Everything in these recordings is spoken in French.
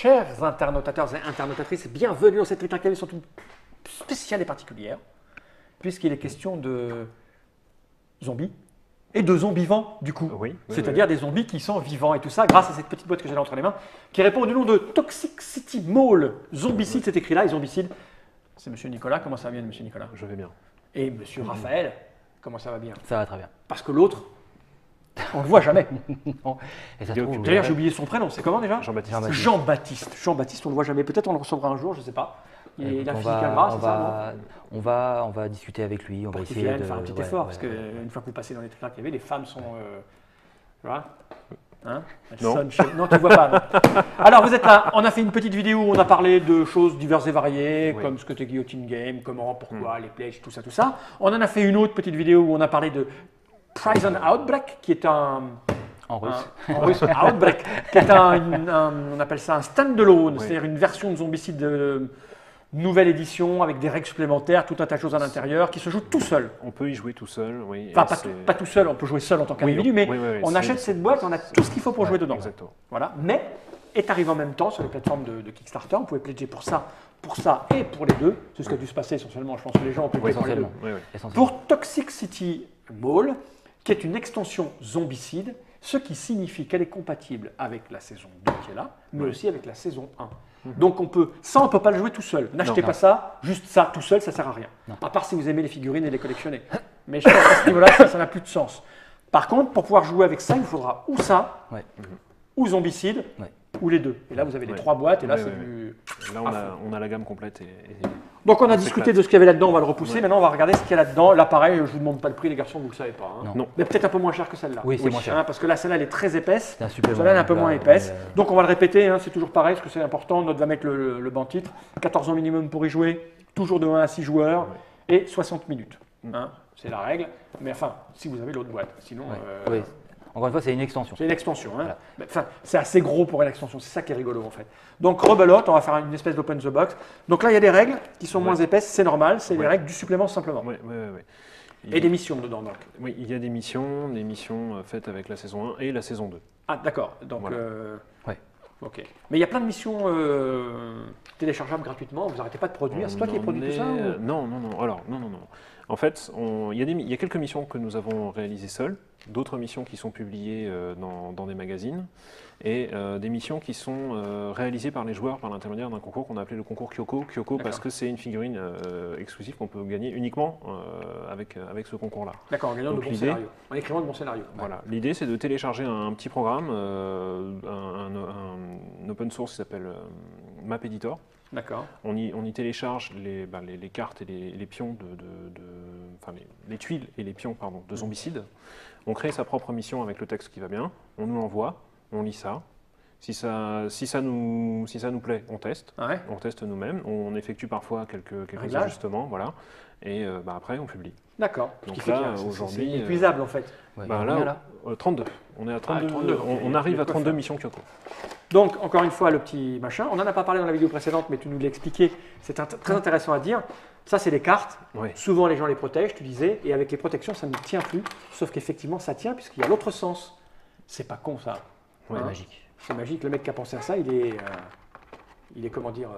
Chers internautateurs et internautatrices, bienvenue dans cette interview surtout spéciale et particulière, puisqu'il est question de zombies et de zombivants du coup. Oui, c'est-à-dire des zombies qui sont vivants et tout ça, grâce à cette petite boîte que j'ai là entre les mains, qui répond du nom de Toxic City Mall. Zombicide, c'est écrit là, et zombicide, c'est monsieur Nicolas. Comment ça va bien, monsieur Nicolas? Je vais bien. Et monsieur Raphaël, comment ça va bien? Ça va très bien. Parce que l'autre, on le voit jamais. Non. Et ça se D'ailleurs, trouve, D'ailleurs, j'ai oublié son prénom, c'est comment déjà? Jean-Baptiste. Jean-Baptiste. Jean-Baptiste, on le voit jamais. Peut-être on le recevra un jour, je sais pas. Il a on physique à gras, c'est ça, non? on va discuter avec lui, on va Pour qu'il essayer vienne de faire un petit ouais, effort, ouais, parce ouais. qu'une fois que vous passez dans les trucs TV, les femmes sont. Tu vois hein? Elles Non. sonnent non, tu ne vois pas. Non. Alors, vous êtes là, on a fait une petite vidéo où on a parlé de choses diverses et variées, Oui. comme ce que t'es Guillotine Game, comment, pourquoi, les pledges, tout ça, tout ça. On en a fait une autre petite vidéo où on a parlé de Prison Outbreak, qui est En russe. en russe, Outbreak, qui est on appelle ça un standalone, Oui. c'est-à-dire une version de Zombicide nouvelle édition avec des règles supplémentaires, tout un tas de choses à l'intérieur, qui se joue tout seul. On peut y jouer tout seul, oui. Enfin, et pas tout seul, on peut jouer seul en tant qu'individu, Oui, mais oui, oui, on c'est- achète cette boîte, on a tout ce qu'il faut pour jouer dedans. Exactement. Voilà. Mais est arrivé en même temps sur les plateformes de Kickstarter, on pouvait pledger pour ça et pour les deux. C'est ce qui a dû se passer essentiellement, je pense que les gens ont pledgé Oui, pour les deux. essentiellement. Oui, oui. Essentiellement. Pour Toxic City Mall, qui est une extension zombicide, ce qui signifie qu'elle est compatible avec la saison 2 qui est là, mais Oui. aussi avec la saison 1. Donc on peut pas le jouer tout seul. N'achetez Non. pas ça, juste ça tout seul, ça sert à rien. Non. À part si vous aimez les figurines et les collectionner. Mais je pense qu'à ce niveau-là, ça n'a plus de sens. Par contre, pour pouvoir jouer avec ça, il faudra ou ça, Ouais. ou zombicide, Ouais. ou les deux. Et là, vous avez les Ouais. 3 boîtes, et là, Ouais, c'est ouais, du... Là, on a la gamme complète. Donc on a On discuté s'éclate. de ce qu'il y avait là-dedans, on va le repousser. Ouais. Maintenant, on va regarder ce qu'il y a là-dedans. Là, pareil, je ne vous demande pas le prix, les garçons, vous ne le savez pas. hein. Non. Non. Mais peut-être un peu moins cher que celle-là. Oui, c'est moins cher. Parce que là, celle-là, elle est très épaisse. C'est un supplément. Celle-là, elle est un peu Là, moins on épaisse. est, Donc on va le répéter, hein, c'est toujours pareil, parce que c'est important. Note va mettre le banc titre. 14 ans minimum pour y jouer, toujours de 1 à 6 joueurs, et 60 minutes. Hein, c'est la règle. Mais enfin, si vous avez l'autre boîte. Sinon, ouais. Oui. Encore une fois, c'est une extension. c'est une extension. Hein. Voilà. Mais, enfin, c'est assez gros pour une extension. C'est ça qui est rigolo en fait. Donc rebelote, on va faire une espèce d'open the box. Donc là, il y a des règles qui sont Ouais. moins épaisses, c'est normal. C'est les Ouais. règles du supplément simplement. Oui, oui, oui. Et des missions dedans. Donc. Oui, il y a des missions faites avec la saison 1 et la saison 2. Ah d'accord. Donc Voilà. Ouais. ok. Mais il y a plein de missions téléchargeables gratuitement. Vous n'arrêtez pas de produire. C'est toi qui as produit tout ça ou... Non, non, non. Alors, non, non, non. En fait, il y a quelques missions que nous avons réalisées seuls, d'autres missions qui sont publiées dans des magazines, et des missions qui sont réalisées par les joueurs par l'intermédiaire d'un concours qu'on a appelé le concours Kyoko. Kyoko parce que c'est une figurine exclusive qu'on peut gagner uniquement avec ce concours-là. D'accord, en gagnant de Donc bons l'idée- scénarios. En écrivant de bons scénarios. Voilà. L'idée, c'est de télécharger un petit programme, un open source qui s'appelle Map Editor. D'accord. On y télécharge les cartes et les pions enfin les tuiles et les pions pardon, de zombicide. On crée sa propre mission avec le texte qui va bien. On nous l'envoie, on lit ça. Si ça nous plaît, on teste. Ah ouais. On teste nous-mêmes. On effectue parfois quelques Réglages. ajustements, voilà. Et après, on publie. D'accord. Ce Donc qui fait là, qu'il y a- c'est aujourd'hui, inépuisable en fait. Ouais. Bah, Il y en là, a là 32. On est à 32. 32, on ok. arrive Il y a à quoi 32 faire. missions Kyoko. Donc, encore une fois, le petit machin. On n'en a pas parlé dans la vidéo précédente, mais tu nous l'as expliqué. C'est très intéressant à dire. Ça, c'est les cartes. Oui. Souvent, les gens les protègent, tu disais. Et avec les protections, ça ne tient plus. Sauf qu'effectivement, ça tient, puisqu'il y a l'autre sens. C'est pas con, ça. Ouais. C'est Hein. magique. C'est magique. Le mec qui a pensé à ça, il est comment dire,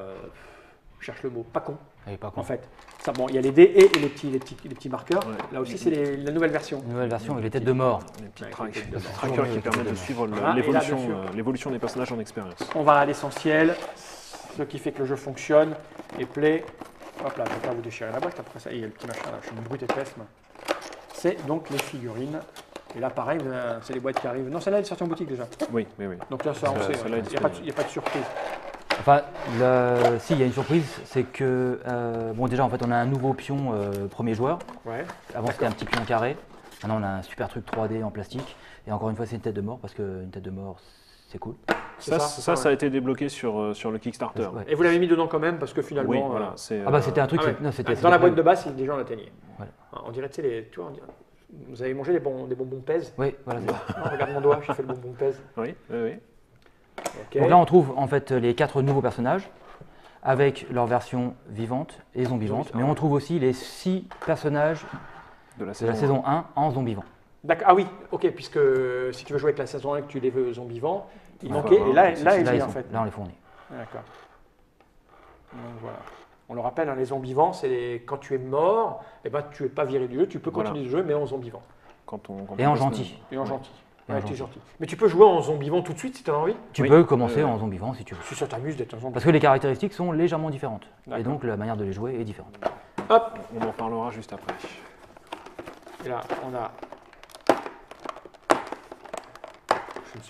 je cherche le mot, pas con, Elle est pas en con. fait. Ça, bon, il y a les dés et les petits marqueurs. Ouais. Là aussi, c'est la nouvelle version. Une nouvelle version avec les têtes de mort. Les petits Ouais, tracks, avec les les têtes de trackers mort. qui permettent de suivre Voilà, et là, bien sûr. l'évolution des personnages en expérience. On va à l'essentiel, ce qui fait que le jeu fonctionne. Et play. Hop là, je ne vais pas vous déchirer la boîte. Après ça, il y a le petit machin là, je suis une brute épaisse. moi. C'est donc les figurines. Et là, pareil, c'est les boîtes qui arrivent. Non, celle-là, elle est sortie en boutique déjà. Oui, oui, oui. Donc là, ça, on Ça- sait. celle-là est Il n'y a pas de surprise. Enfin, si, il y a une surprise, c'est que, bon déjà en fait on a un nouveau pion premier joueur. Ouais. Avant c'était un petit pion carré. Maintenant on a un super truc 3D en plastique. Et encore une fois c'est une tête de mort parce qu'une tête de mort c'est cool. C'est Ça a été débloqué sur le Kickstarter. Ouais. Et vous l'avez mis dedans quand même parce que finalement. Oui, voilà. C'est, Ah bah c'était un truc, Ah ouais. non, c'était Dans la boîte prévu. de base, les gens l'atteignaient. Voilà. On dirait, tu sais, tu vois, vous avez mangé des bonbons pèse. Oui, voilà. c'est ça. Non, regarde mon doigt, j'ai fait le bonbon pèse. Oui, oui, oui. Ok. Donc là on trouve en fait les 4 nouveaux personnages avec leur version vivante et zombivante. Mais on trouve aussi les 6 personnages De la de la saison 1 en zombivant. D'accord. Ah oui, ok, puisque si tu veux jouer avec la saison 1 et que tu les veux zombivants, il Enfin, manquait. Et là, c'est- là, Là, il ils est en sont- fait. là on les fournit. D'accord. Donc voilà. On le rappelle, hein, les zombivants, c'est quand tu es mort, eh ben, tu n'es pas viré du jeu, tu peux continuer le jeu, mais en zombivant. Quand Et on en passe gentil. Et en Ouais. gentil. Et en Ouais, t'es gentil. gentil. Mais tu peux jouer en zombivant tout de suite si tu as envie. Tu Oui. peux commencer Ouais. en zombie vivant si tu veux. Si ça t'amuse d'être un zombie. Parce que les caractéristiques sont légèrement différentes. Et D'accord. donc la manière de les jouer est différente. Hop, On en parlera juste après. et là, on a.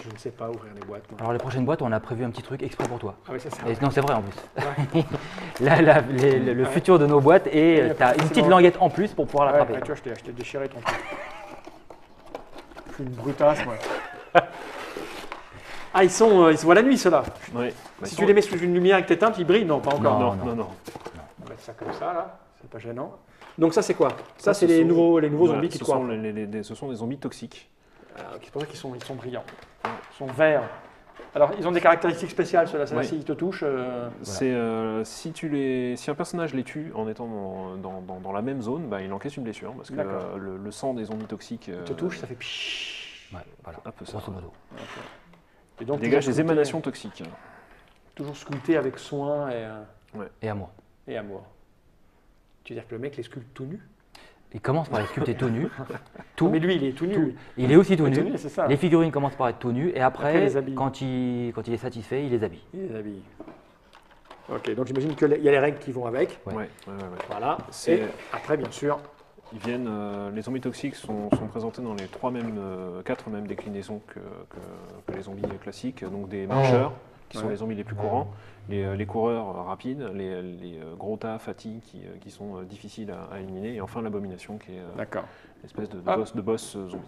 Je ne sais pas ouvrir les boîtes. Moi. Alors les prochaines boîtes, on a prévu un petit truc exprès pour toi. Ah oui, ça c'est Et vrai. non, c'est vrai en plus. Ouais. Là, le Ouais. futur de nos boîtes et Ouais, tu as une forcément. petite languette en plus pour pouvoir Ouais, l'attraper. ouais, tu vois, je t'ai déchiré ton truc. Je suis une brutasse, moi. Ah, ils sont à la nuit, ceux-là. Ouais. Bah, Si ils tu sont- les mets sous une lumière avec tes teintes, ils brillent. Non, pas encore. Non. non. On va mettre ça comme ça, là. C'est pas gênant. Donc ça, c'est quoi? Ça, ce c'est les sont- nouveaux Voilà, zombies qui ce te sont croient. ce sont des zombies toxiques. C'est pour ça qu'ils sont brillants. Ils sont verts. Alors, ils ont des caractéristiques spéciales, ceux-là. Ceux-là, Oui. s'ils te touchent, C'est si un personnage les tue en étant dans la même zone, bah, il encaisse une blessure parce que D'accord. le sang des zombies toxiques ils te touchent, ça fait pshhh. Ouais, voilà. un peu ça. Grosso modo. Et donc, Dégage toujours des sculpté- émanations toxiques. Toujours sculpté avec soin Et à moi. et amour. Tu veux dire que le mec les sculpte tout nu? Il commence par les sculpter tout nu. Tout. Mais lui, il est tout nu. Il est aussi tout Il est nu. c'est ça. Les figurines commencent par être tout nues et Après, il après, les habille. quand il est satisfait, il les habille. Il les habille. Ok, donc j'imagine qu'il y a les règles qui vont avec. Ouais. Voilà. C'est- Et après, bien sûr, Ils viennent, les zombies toxiques sont présentés dans les 4 mêmes déclinaisons que les zombies classiques. Donc des marcheurs, qui sont Ouais. les zombies les plus courants, les coureurs rapides, les gros tas, fatigues qui sont difficiles à éliminer, et enfin l'abomination qui est d'accord. l'espèce de Ah. boss zombie.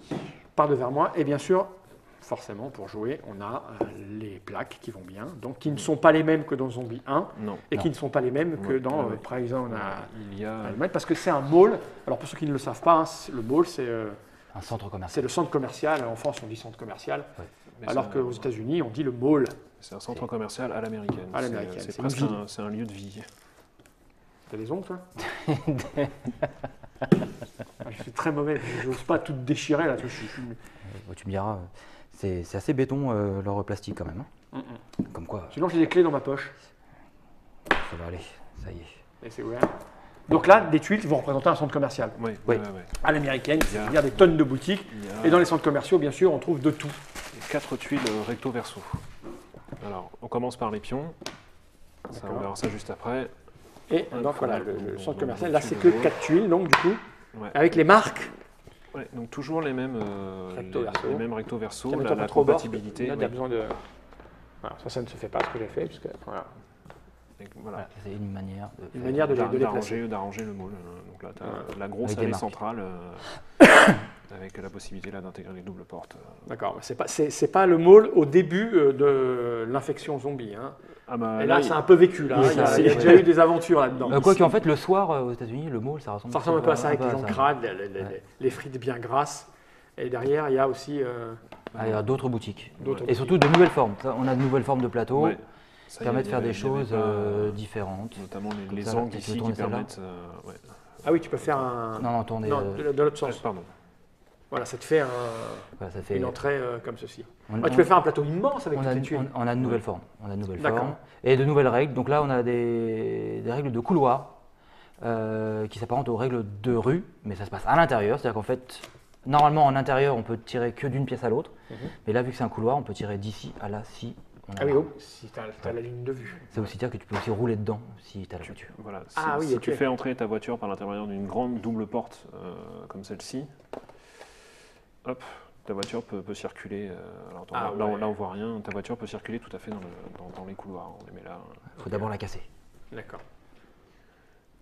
Par devers moi. Et bien sûr, forcément, pour jouer, on a les plaques qui vont bien. Donc, qui ne sont pas les mêmes que dans Zombie 1 Non, et Non. qui ne sont pas les mêmes que Ouais, dans ouais. Prison il y a Allemagne. Parce que c'est un mall. Alors, pour ceux qui ne le savent pas, hein, le mall, Un centre commercial. c'est le centre commercial. En France, on dit centre commercial. mais Alors c'est un- qu'aux États-Unis, on dit le mall. c'est un centre commercial à l'américaine. À l'américaine, C'est c'est presque une ville. c'est un lieu de vie. T'as des ongles, toi Ah, je suis très mauvais. Je n'ose pas tout déchirer, là. Tu me diras, c'est assez béton leur plastique quand même. Hein. Comme quoi, Sinon, j'ai des clés dans ma poche. ça va aller, ça y est. Et c'est ouvert. Donc là, des tuiles qui vont représenter un centre commercial. Oui. À l'américaine, Il y a- c'est-à-dire des tonnes de boutiques. Il y a Et dans les centres commerciaux, bien sûr, on trouve de tout. 4 tuiles recto verso. Alors, on commence par les pions. Ça, on D'accord. verra ça juste après. Et Ouais, donc voilà, voilà, le on- centre on- commercial, on- là, on- c'est on- que on- 4 tuiles, donc du coup, Ouais. avec les marques. Ouais, donc toujours les mêmes Recto verso. les mêmes recto verso, Tiens, mets-toi pas la trop au bord, compatibilité. là, ouais. il y a besoin de. Voilà, ça ne se fait pas ce que j'ai fait, puisque voilà. Et voilà. Voilà, c'est une manière de Une faire- manière de les placer. D'arranger le moule. Donc là, tu as Ouais. la grosse Avec des allée marques. centrale avec la possibilité là d'intégrer les doubles portes. D'accord, mais c'est pas le mall au début de l'infection zombie. Hein. Ah bah, Et là, il- c'est un peu vécu, là. Oui, Il y a, ça- il y a déjà eu des aventures là-dedans. Quoi qu'en fait, le soir aux États-Unis, le mall, ça ressemble. Ça ressemble un peu à ça, avec les gens ça. crades, Ouais. les frites bien grasses. Et derrière, il y a aussi. Ah, il y a d'autres boutiques. D'autres Et surtout de nouvelles formes. Ça, on a de nouvelles formes de plateaux ouais. qui Ça, permettent il de y faire avait- des il y avait choses pas, différentes. notamment Comme les ça, angles tu veux ici qui tourner celle-là permettent. Ouais. Ah oui, tu peux faire un. Non, tourner. Non, de l'autre sens. Pardon. Voilà, ça te fait Voilà, ça fait. une entrée comme ceci. on- Ah, tu peux faire un plateau immense avec on toutes a, les tuiles. on a de nouvelles formes. On a de nouvelles D'accord. formes et de nouvelles règles. Donc là, on a des règles de couloir qui s'apparentent aux règles de rue, mais ça se passe à l'intérieur. C'est-à-dire qu'en fait, normalement, en intérieur, on peut tirer que d'une pièce à l'autre. Mais là, vu que c'est un couloir, on peut tirer d'ici à là si on a. Ah oui, oh, si tu as la ligne de vue. Ça veut aussi dire que tu peux aussi rouler dedans si tu as la voiture. Voilà. Si, Ah oui, si ok. tu fais entrer ta voiture par l'intérieur d'une grande double porte comme celle-ci, hop, ta voiture peut circuler. Alors, Ah là, ouais. là, on voit rien. Ta voiture peut circuler tout à fait dans les couloirs. On les met là. Il faut d'abord la casser. D'accord.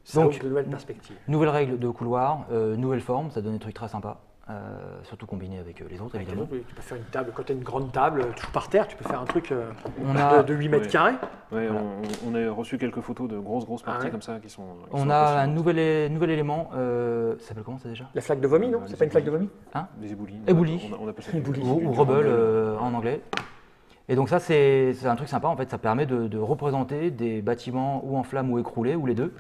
Ça Donc- ouvre de nouvelles perspectives. Nouvelles règles de couloir, nouvelles formes, ça donne des trucs très sympas. Surtout combiné avec les autres, Avec les évidemment. autres, oui, tu peux faire une table, quand tu as une grande table, toujours par terre, tu peux faire un truc On a, de 8 mètres Ouais. carrés. Ouais, Voilà. on a reçu quelques photos de grosses Ah parties ouais. comme ça qui sont. on a un nouvel élément, ça s'appelle comment ça déjà? La flaque de vomi, non? Les C'est pas une flaque de vomi? Des éboulis. Éboulis. On appelle ça Éboulis. Ou Rebel en anglais. Et donc ça, c'est un truc sympa, en fait, ça permet de représenter des bâtiments ou en flammes ou écroulés, ou les deux.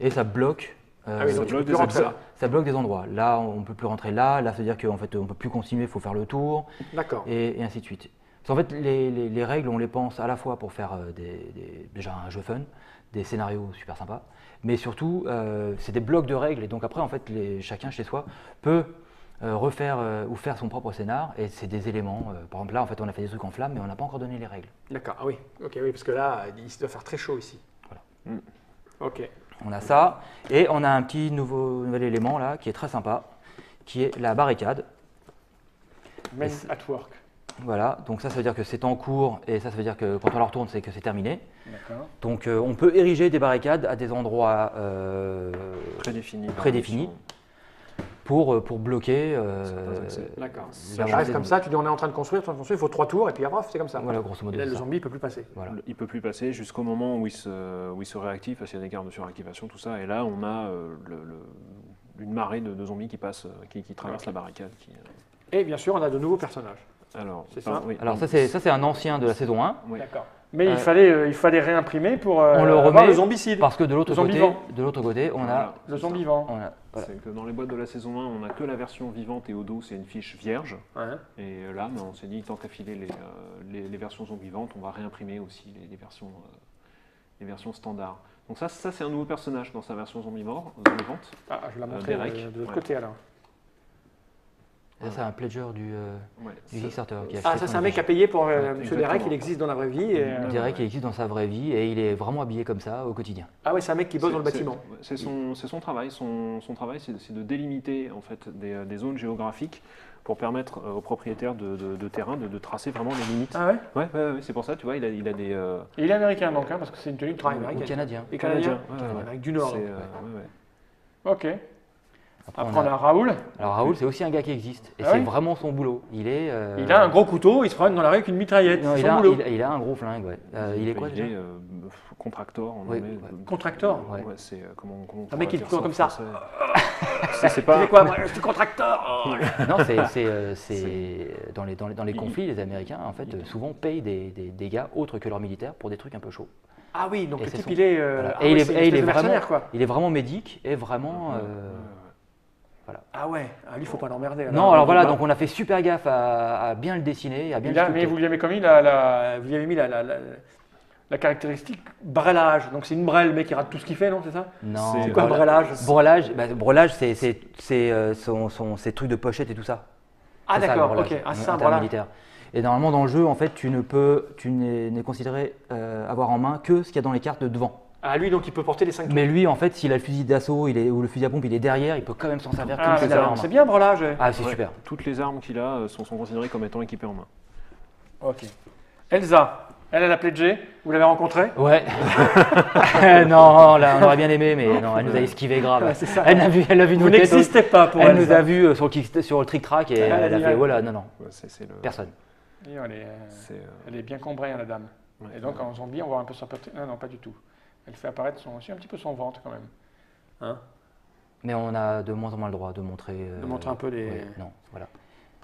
Et ça bloque, Ah oui, ça donc tu bloque peux plus des rentrer là. accès. ça bloque des endroits. Là, on ne peut plus rentrer là, ça veut dire qu'en fait, on ne peut plus continuer, il faut faire le tour, D'accord. et ainsi de suite. En fait, les règles, on les pense à la fois pour faire déjà un jeu fun, des scénarios super sympas, mais surtout, c'est des blocs de règles. Et donc après, en fait, chacun chez soi peut refaire ou faire son propre scénar. Et c'est des éléments. Par exemple, là, en fait, on a fait des trucs en flamme, mais on n'a pas encore donné les règles. D'accord, ah oui, ok, oui, parce que là, il doit faire très chaud ici. Voilà. Ok. On a ça, et on a un petit nouvel élément là, qui est très sympa, qui est la barricade. Men at work. Voilà, donc ça veut dire que c'est en cours, et ça veut dire que quand on la retourne, c'est que c'est terminé. D'accord. Donc on peut ériger des barricades à des endroits prédéfinis pour bloquer. D'accord. la Ça reste montée comme de- ça, tu dis on est en train de construire, il faut 3 tours, et puis après, c'est comme ça. Voilà, grosso Et modo. là, le c'est ça. zombie ne peut plus passer. Voilà. Il ne peut plus passer jusqu'au moment où il se réactive, parce qu'il y a des cartes de suractivation, tout ça. Et là, on a une marée de zombies qui passent, qui traversent la barricade. Et bien sûr, on a de nouveaux personnages. Alors, C'est ça oui, Alors ça c'est un ancien de la saison 1, oui. D'accord. Mais il fallait réimprimer pour on le avoir remet le zombicide. parce que de l'autre zombie côté, on Voilà. a, Le zombie vivant. voilà. C'est que dans les boîtes de la saison 1, on n'a que la version vivante et au dos, c'est une fiche vierge. Ouais. Et là, on s'est dit, tant qu'à filer les versions vivantes, on va réimprimer aussi les versions standards. Donc ça c'est un nouveau personnage dans sa version vivante. Ah, je vais la montrer Derek, de l'autre ouais. côté alors. Ça, c'est un pledger du Ouais, Kickstarter. Qui a Ah, acheté ça son c'est un mec qui a fiche. payé pour Ouais, Monsieur Derek, exactement. il existe dans la vraie vie. Et, Ouais. Derek, il existe dans sa vraie vie et il est vraiment habillé comme ça au quotidien. Ah ouais, c'est un mec qui bosse dans le bâtiment. C'est son travail. Son travail, c'est de délimiter en fait des zones géographiques pour permettre aux propriétaires de terrain de tracer vraiment les limites. Ah ouais. Ouais, c'est pour ça, tu vois, il a des Et il est américain donc, hein, parce que c'est une tenue de travail Ou américaine. canadien. Et canadien. Ouais, ouais. Amérique du Nord. C'est, donc. ouais. Ok. Après, Après on a Raoul. Alors Raoul, c'est aussi un gars qui existe et Ah c'est oui vraiment son boulot. Il est. Il a un gros couteau, il se promène dans la rue avec une mitraillette. Non, C'est il son a, boulot. il a un gros flingue, ouais. Il est quoi Il déjà est contractor en Oui, anglais. ouais. Contractor. Ouais. Ouais, c'est comment on Un mec qui pourrait court dire comme ça en ça. français. C'est Tu pas. fais quoi moi? Je suis contracteur. Oh. Non, c'est dans les conflits, les Américains en fait souvent payent des gars autres que leurs militaires pour des trucs un peu chauds. Ah oui, donc Et le c'est type son- il est. Voilà. Ah Et ouais, il est, c'est une et il espèce est de vraiment, mercenaire, quoi. il est vraiment médic et vraiment. Ah ouais, ah, lui faut pas l'emmerder. Non, alors voilà, donc on a fait super gaffe à bien le dessiner, à bien le Mais sculpter. vous lui avez commis vous lui avez mis la caractéristique brelage. Donc c'est une brelle, le mec il rate tout ce qu'il fait, non, c'est ça? Non, C'est C'est quoi le brelage? brelage, c'est ces trucs de pochette et tout ça. Ah C'est ça, le d'accord, brelage, ok. Ah c'est en ça un termes brelage. militaires. Et normalement dans le jeu, en fait, tu n'es considéré avoir en main que ce qu'il y a dans les cartes de devant. Ah lui donc il peut porter les 5 Mais lui, en fait, s'il a le fusil d'assaut ou le fusil à pompe, il est derrière, il peut quand même s'en servir Ah comme s'il avait en d'accord, main. c'est bien brelage. Ah, c'est Ouais. super. Toutes les armes qu'il a sont considérées comme étant équipées en main. Ok. Elsa, elle a pledgé, vous l'avez rencontrée? Ouais. Non, là, on aurait bien aimé, mais non, elle nous a esquivé grave. Ouais, c'est ça. Elle a vu Vous nos têtes. n'existez pas pour Elle Elsa. nous a vu sur le trick-track et elle a dit, fait voilà, non, Ouais, c'est le. personne. Et c'est, elle est bien cambrée, hein, la dame. ouais. Et donc en zombie, on voit un peu son petit. Non, non, pas du tout. Elle fait apparaître aussi un petit peu son ventre quand même. Hein? Mais on a de moins en moins le droit de montrer. De montrer un peu les. ouais, non, voilà.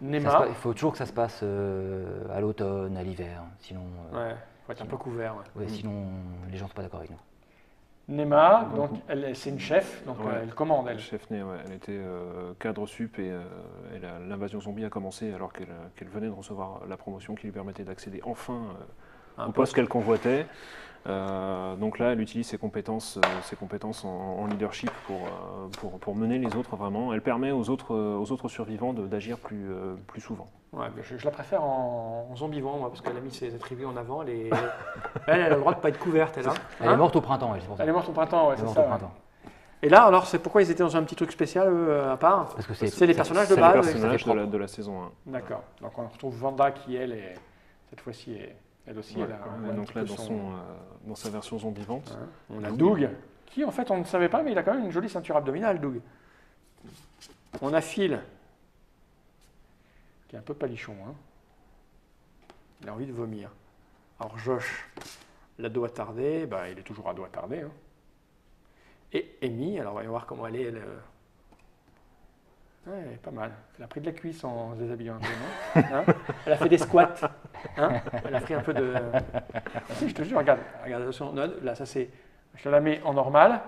Nema. Il faut toujours que ça se passe à l'automne, à l'hiver, sinon, Ouais, faut être un peu couvert. Ouais. ouais, sinon les gens ne sont pas d'accord avec nous. Nema, donc c'est une chef, donc Ouais. elle commande Le elle. chef né, ouais, elle était cadre sup et l'invasion zombie a commencé alors qu'elle venait de recevoir la promotion qui lui permettait d'accéder enfin Un au poste qu'elle convoitait. Donc là, elle utilise ses compétences en leadership pour mener les autres vraiment. Elle permet aux autres survivants d'agir plus souvent. Ouais, mais je la préfère en zombivant, moi, parce qu'elle a mis ses attributs en avant. Elle a le droit de ne pas être couverte, elle. Hein. Elle est morte au printemps, elle, c'est pour ça. Elle est morte au printemps, ouais, Elle est c'est morte ça. au Ouais. printemps. Et là, alors, c'est pourquoi ils étaient dans un petit truc spécial à part? Parce que C'est les personnages de C'est les base. personnages ça fait de la saison 1. D'accord. Donc on retrouve Vanda qui, elle, cette fois-ci, elle aussi, Ouais, elle a ouais, un donc petit là, peu dans sa version zombivante. Hein. On a Doug, qui en fait on ne savait pas, mais il a quand même une jolie ceinture abdominale, Doug. On a Phil, qui est un peu palichon. Hein. Il a envie de vomir. Alors Josh, la doigt attardée, bah, il est toujours à doigt attardé. Hein. Et Amy, alors voyons voir comment elle est. Ouais, elle est pas mal. Elle a pris de la cuisse en se déshabillant un peu, non? Hein, elle a fait des squats. Hein, elle a pris un peu de. Si, je te jure, regarde, attention, là, ça c'est. Je te la mets en normal.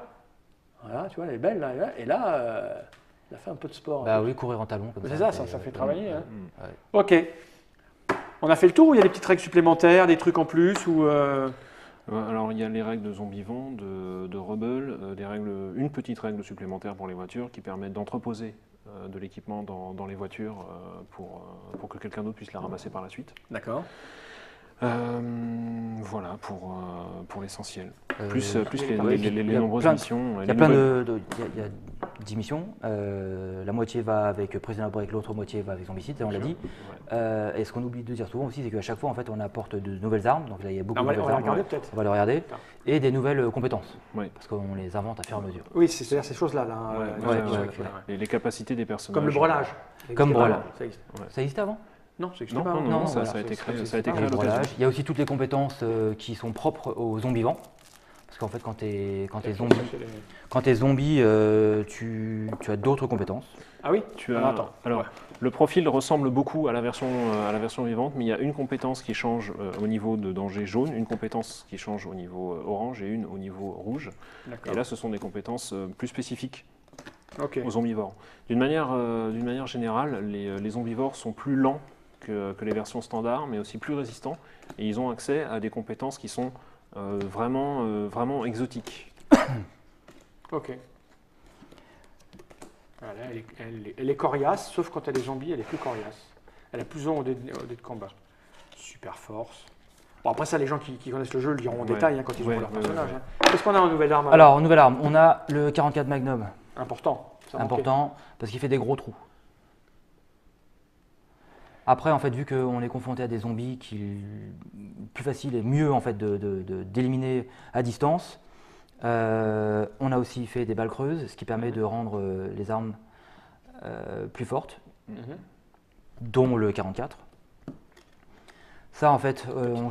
Voilà, tu vois, elle est belle là. Et là, elle a fait un peu de sport. Bah oui, courir en talons comme C'est ça. ça fait travailler. Hein. Mm. Ok. On a fait le tour ou il y a des petites règles supplémentaires, des trucs en plus ou Alors, il y a les règles de zombies vivants, de Rebel, une petite règle supplémentaire pour les voitures qui permet d'entreposer de l'équipement dans les voitures pour que quelqu'un d'autre puisse la ramasser par la suite. D'accord. Voilà pour l'essentiel. Euh, Plus il les y a nombreuses plein de- missions. Il y a plein il y a 10 missions. La moitié va avec Prisoner Break, l'autre moitié va avec Zombicide, on l'a dit. Et ce qu'on oublie de dire souvent aussi, c'est qu'à chaque fois, en fait, on apporte de nouvelles armes. Donc là, il y a beaucoup On de va, nouvelles on va armes. regarder peut-être. On va le regarder. D'accord. Et des nouvelles compétences. Ouais. Parce qu'on les invente à fur et à mesure. Oui, c'est-à-dire ces choses-là. Là, Les capacités des personnages. Comme le brelage. Comme brelage. Ça existe. Ça existait avant? Non, ça existe Non, pas. non, hein. non, voilà. ça a été créé, c'est à pas Le l'occasion. brelage. Il y a aussi toutes les compétences qui sont propres aux zombies vivants. Parce qu'en fait, quand tu es zombie, tu as d'autres compétences. Ah oui. Alors, le profil ressemble beaucoup à la version vivante, mais il y a une compétence qui change au niveau de danger jaune, une compétence qui change au niveau orange et une au niveau rouge. D'accord. Et là, ce sont des compétences plus spécifiques Ok. aux zombivores. D'une manière générale, les zombivores sont plus lents que les versions standards, mais aussi plus résistants, et ils ont accès à des compétences qui sont vraiment exotiques. Ok. Voilà, elle est coriace, sauf quand elle est zombie, elle est plus coriace. Elle a plus long au dé de combat. Super force. Bon, après ça, les gens qui connaissent le jeu le diront en détail hein, quand ils jouent leur personnage. Hein. Qu'est-ce qu'on a en nouvelle arme Alors, en nouvelle arme, on a le 44 Magnum. Important. Ça manquait. Important, parce qu'il fait des gros trous. Après, en fait, vu qu'on est confronté à des zombies, plus facile et mieux en fait d'éliminer à distance, on a aussi fait des balles creuses, ce qui permet de rendre les armes plus fortes, Mhm. dont le 44. Ça, en fait, on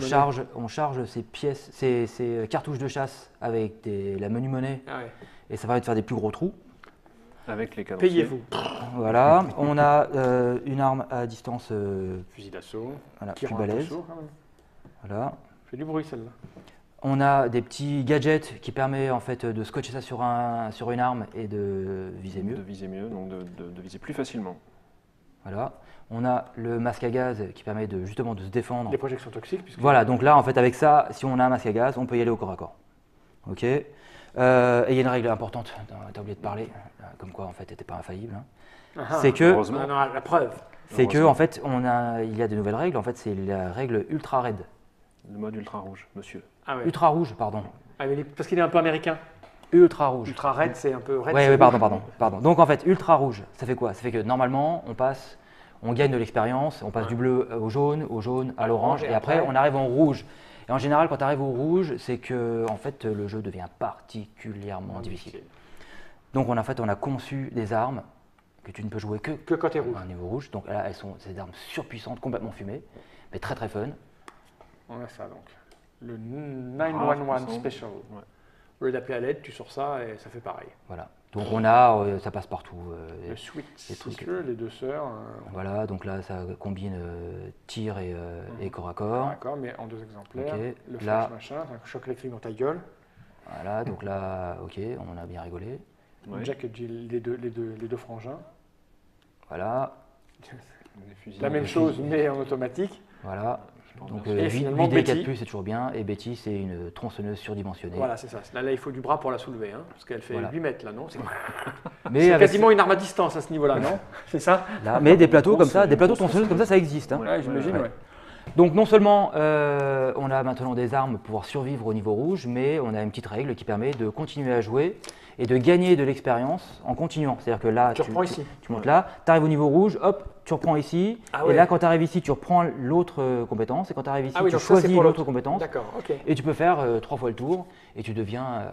charge ces pièces, ces cartouches de chasse avec la menu monnaie, Ah ouais. et ça permet de faire des plus gros trous. Avec les canonciers. Payez-vous. Voilà, on a une arme à distance Fusil d'assaut. voilà, Tir plus en un peu balèze. sourd, quand même. Voilà. Fait du bruit celle-là. On a des petits gadgets qui permettent en fait de scotcher ça sur une arme et de viser mieux. De viser mieux, donc de viser plus facilement. Voilà. On a le masque à gaz qui permet justement de se défendre. Des projections toxiques. Puisque Voilà, donc là en fait avec ça, si on a un masque à gaz, on peut y aller au corps à corps. Ok. Et il y a une règle importante, t'as oublié de parler, comme quoi en fait t'étais pas infaillible. Hein. Ah, C'est que, heureusement. non, la preuve. en fait il y a de nouvelles règles. En fait c'est la règle ultra raid. Le mode ultra rouge, monsieur. Ah ouais. Ultra rouge, pardon. Ah, mais parce qu'il est un peu américain. Ultra rouge. Ultra red, c'est un peu red. Oui, c'est rouge. pardon. Donc en fait, ultra rouge, ça fait quoi? Ça fait que normalement, on gagne de l'expérience, on passe du bleu au jaune à l'orange, et après on arrive en rouge. Et en général, quand tu arrives au rouge, c'est que en fait, le jeu devient particulièrement difficile. Donc on a conçu des armes que tu ne peux jouer que quand tu es rouge. à un niveau rouge. Donc là, c'est des armes surpuissantes, complètement fumées, mais très très fun. On a ça donc. Le 911 Ah, Special. Ouais. Au lieu d'appeler à l'aide, tu sors ça et ça fait pareil. Voilà. Donc ça passe partout. Le Sweet les trucs. Sister, les deux sœurs. Voilà, donc là, ça combine tir et corps à corps. D'accord, mais en deux exemplaires. Ok, Le là- flash machin, un choc électrique dans ta gueule. Voilà, donc là, ok, on a bien rigolé. Ouais. Jack et Jill, les deux frangins. Voilà, Des fusils, La même des chose, fusils. mais en automatique. voilà. Je pense Donc bien. 8 finalement, D4 Betty. plus, c'est toujours bien. Et Betty, c'est une tronçonneuse surdimensionnée. Voilà, c'est ça. Là, il faut du bras pour la soulever, hein, parce qu'elle fait Voilà. 8 mètres là, non? C'est Mais avec quasiment une arme à distance à ce niveau-là, non? C'est ça? là, mais des plateaux comme ça, c'est des plateaux une grosse tronçonneuses comme ça existe. Hein. Ouais, j'imagine, ouais. ouais. Donc non seulement on a maintenant des armes pour pouvoir survivre au niveau rouge, mais on a une petite règle qui permet de continuer à jouer et de gagner de l'expérience en continuant. C'est-à-dire que là, Tu reprends ici. tu montes là, tu arrives au niveau rouge, hop, tu reprends ici, Ah et ouais. là quand tu arrives ici, tu reprends l'autre compétence, et quand tu arrives ici, Ah oui, tu donc ça, c'est choisis pour l'autre l'autre. compétence, D'accord, ok. et tu peux faire 3 fois le tour, et tu deviens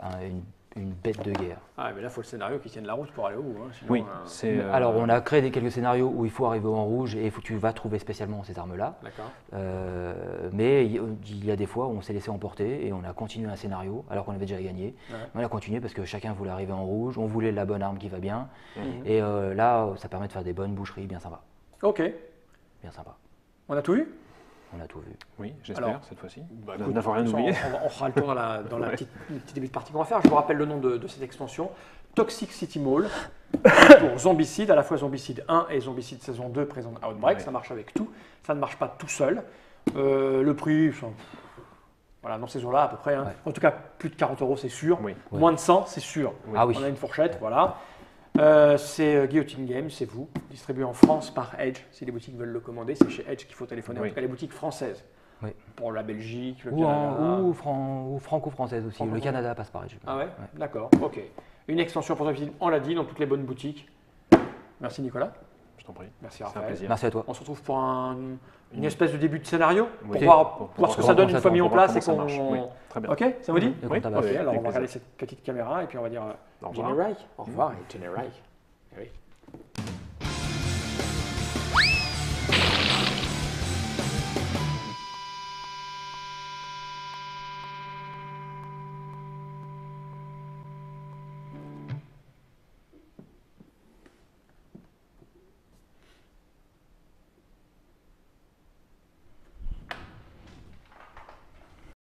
une bête de guerre. Ah, mais là, il faut le scénario qui tienne la route pour aller au bout. Hein, sinon, Oui, c'est. Alors on a créé quelques scénarios où il faut arriver en rouge, et tu vas trouver spécialement ces armes-là. D'accord. Mais il y a des fois où on s'est laissé emporter et on a continué un scénario alors qu'on avait déjà gagné. Ouais. On a continué parce que chacun voulait arriver en rouge, on voulait la bonne arme qui va bien. Mhm. Et là, ça permet de faire des bonnes boucheries bien sympas. Ok. Bien sympa. On a tout vu? On a tout vu. Oui, j'espère Alors, cette fois-ci. Écoute, N'avoir rien de toute oublié. façon, on fera le tour dans le petit début de partie qu'on va faire. Je vous rappelle le nom de cette extension. Toxic City Mall. pour Zombicide, à la fois Zombicide 1 et Zombicide saison 2 présente Outbreak, Ouais. ça marche avec tout, ça ne marche pas tout seul. Le prix, voilà, dans ces eaux-là à peu près, hein. Ouais. En tout cas plus de 40 € c'est sûr, Oui. Ouais. moins de 100 c'est sûr. Oui. Ah oui. On a une fourchette, voilà. C'est Guillotine Games, c'est vous, distribué en France par Edge. Si les boutiques veulent le commander, c'est chez Edge qu'il faut téléphoner, en Oui. tout cas les boutiques françaises. Oui. Pour la Belgique, le Ou, Canada. ou franco-française aussi. Le Canada passe par Edge. Ah ouais, d'accord, ok. Une extension pour Zombicide, on l'a dit, dans toutes les bonnes boutiques. Merci Nicolas, Je t'en prie. merci C'est un Raphaël. plaisir. Merci à toi. On se retrouve pour une espèce de début de scénario, pour Oui. voir, Pour voir ce que voir ça donne comment une ça fois mis en Pour voir place et comment ça qu'on... marche. Oui, très bien. Ok, ça vous dit Et Oui. qu'on Ok, tabasse. alors on Avec va regarder plaisir. cette petite caméra et puis on va dire Au revoir. Générail. Au revoir et Générail. Eh oui.